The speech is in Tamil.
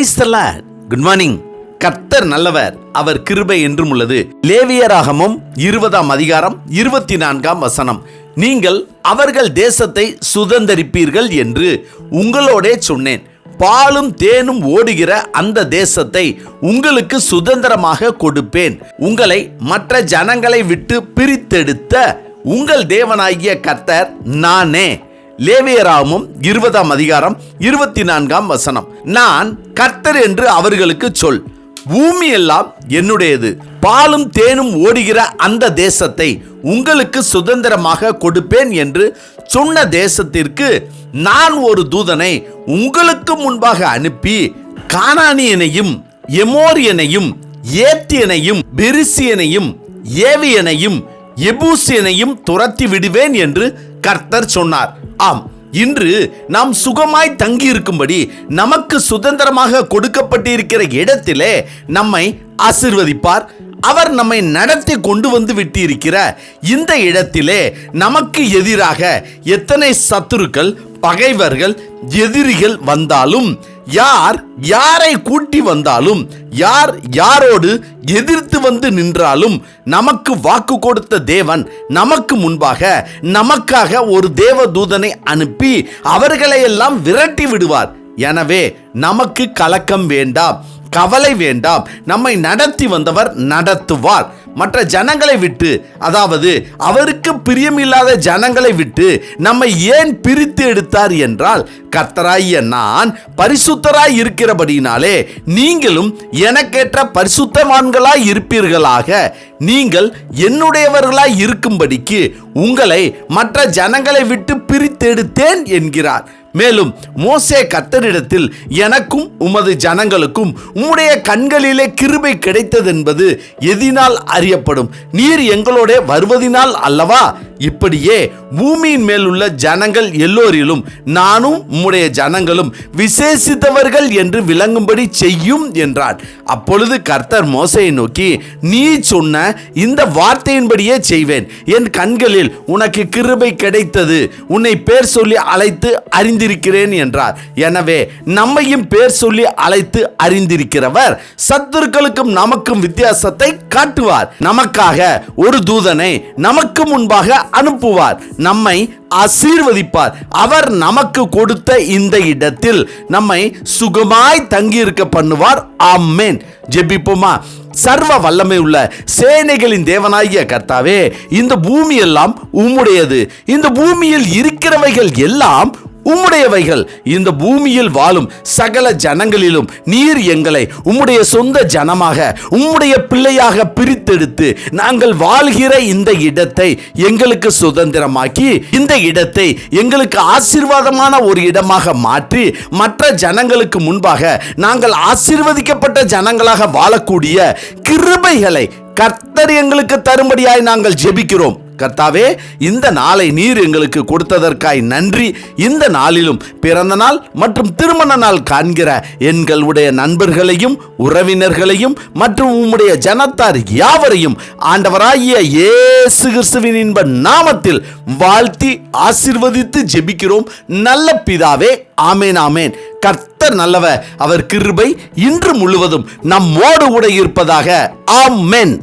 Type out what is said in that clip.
Praise the Lord. Good morning. கர்த்தர் நல்லவர், அவர் கிருபை என்றும் உள்ளது. லேவியராகமம் 20ஆம் அதிகாரம் 24ஆம் வசனம். நீங்கள் அவர்கள் தேசத்தை சுதந்தரிப்பீர்கள் என்று உங்களோடே சொன்னேன். பாலும் தேனும் ஓடுகிற அந்த தேசத்தை உங்களுக்கு சுதந்திரமாக கொடுப்பேன். உங்களை மற்ற ஜனங்களை விட்டு பிரித்தெடுத்த உங்கள் தேவனாகிய கர்த்தர் நானே. லேவியராகமம் 20ஆம் அதிகாரம் 24ஆம் வசனம். நான் கர்த்தர் என்று அவர்களுக்கு சொல். பூமி எல்லாம் என்னுடையது. பாலும் தேனும் ஓடுகிற அந்த தேசத்தை உங்களுக்கு சுதந்திரமாக கொடுப்பேன் என்று சொன்ன தேசத்திற்கு நான் ஒரு தூதனை உங்களுக்கு முன்பாக அனுப்பி கானானியனையும் எமோரியனையும் ஏத்தியனையும் பெரிசியனையும் ஏவியனையும் எபூசியனையும் துரத்தி விடுவேன் என்று கர்த்தர் சொன்னார். ஆம், இன்று நாம் சுகமாய் தங்கியிருக்கும்படி நமக்கு சுதந்திரமாக கொடுக்கப்பட்டிருக்கிற இடத்திலே நம்மை ஆசீர்வதிப்பார். அவர் நம்மை நடத்தி கொண்டு வந்து விட்டிருக்கிற இந்த இடத்திலே நமக்கு எதிராக எத்தனை சத்துருக்கள், பகைவர்கள், எதிரிகள் வந்தாலும், யார் யாரை கூட்டி வந்தாலும், யார் யாரோடு எதிர்த்து வந்து நின்றாலும், நமக்கு வாக்கு கொடுத்த தேவன் நமக்கு முன்பாக நமக்காக ஒரு தேவதூதனை அனுப்பி அவர்களையெல்லாம் விரட்டி விடுவார். எனவே நமக்கு கலக்கம் வேண்டாம், கவலை வேண்டாம். நம்மை நடத்தி வந்தவர் நடத்துவார். மற்ற ஜனங்களை விட்டு, அதாவது அவருக்கு பிரியமில்லாத ஜனங்களை விட்டு நம்மை ஏன் பிரித்து எடுத்தார் என்றால், கர்த்தராகிய நான் பரிசுத்தராய் இருக்கிறபடினாலே நீங்களும் எனக்கேற்ற பரிசுத்தவான்களாய் இருப்பீர்களாக. நீங்கள் என்னுடையவர்களாய் இருக்கும்படிக்கு உங்களை மற்ற ஜனங்களை விட்டு பிரித்தெடுத்தேன் என்கிறார். மேலும் மோசே கர்த்தரிடத்தில், எனக்கும் உமது ஜனங்களுக்கும் உம்முடைய கண்களிலே கிருபை கிடைத்ததென்பது எதினால் அறியப்படும்? நீர் எங்களோட வருவதினால் அல்லவா? இப்படியே பூமியின் மேலுள்ள ஜனங்கள் எல்லோரிலும் நானும் உம்முடைய ஜனங்களும் விசேஷித்தவர்கள் என்று விளங்கும்படி செய்யும் என்றார். அப்பொழுது கர்த்தர் மோசேயை நோக்கி, நீ சொன்ன இந்த வார்த்தையின்படியே செய்வேன். என் கண்களில் உனக்கு கிருபை கிடைத்தது. உன்னை பேர் சொல்லி அழைத்து அறிந்திருக்கிறேன் என்றார். எனவே நம்மையும் பேர் சொல்லி அழைத்து அறிந்திருக்கிறவர் சத்துருக்களுக்கும் நமக்கும் வித்தியாசத்தை காட்டுவார். நமக்காக ஒரு தூதனை நமக்கு முன்பாக அனுப்புவார். நம்மை ஆசீர்வதிப்பார். அவர் நமக்கு கொடுத்த இந்த இடத்தில் நம்மை சுகமாய் தங்கியிருக்க பண்ணுவார். ஆமென். ஜெபிப்போமா. சர்வ வல்லமை உள்ள சேனைகளின் தேவனாகிய கர்த்தாவே, இந்த பூமி எல்லாம் உம்முடையது. இந்த பூமியில் இருக்கிறவைகள் எல்லாம் உம்முடையவைகள். இந்த பூமியில் வாழும் சகல ஜனங்களிலும் நீர் எங்களை உம்முடைய சொந்த ஜனமாக, உம்முடைய பிள்ளையாக பிரித்தெடுத்து நாங்கள் வாழ்கிற இந்த இடத்தை எங்களுக்கு சுதந்திரமாக்கி, இந்த இடத்தை எங்களுக்கு ஆசீர்வாதமான ஒரு இடமாக மாற்றி, மற்ற ஜனங்களுக்கு முன்பாக நாங்கள் ஆசீர்வதிக்கப்பட்ட ஜனங்களாக வாழக்கூடிய கிருபைகளை கர்த்தர் எங்களுக்கு தரும்படியாய் நாங்கள் ஜெபிக்கிறோம். கர்த்தாவே, இந்த நாளை நீர் எங்களுக்கு கொடுத்ததற்காய் நன்றி. இந்த நாளிலும் பிறந்த நாள் மற்றும் திருமண நாள் காண்கிற எங்களுடைய நண்பர்களையும் உறவினர்களையும் மற்றும் உம்முடைய ஜனத்தார் யாவரையும் ஆண்டவராகிய இயேசு கிறிஸ்துவின் இன்ப நாமத்தில் வாழ்த்தி ஆசீர்வதித்து ஜெபிக்கிறோம் நல்ல பிதாவே. ஆமேன், ஆமேன். கர்த்தர் நல்லவர், அவர் கிருபை இன்று முழுவதும் நம்மோடு கூட இருப்பதாக. ஆமென்.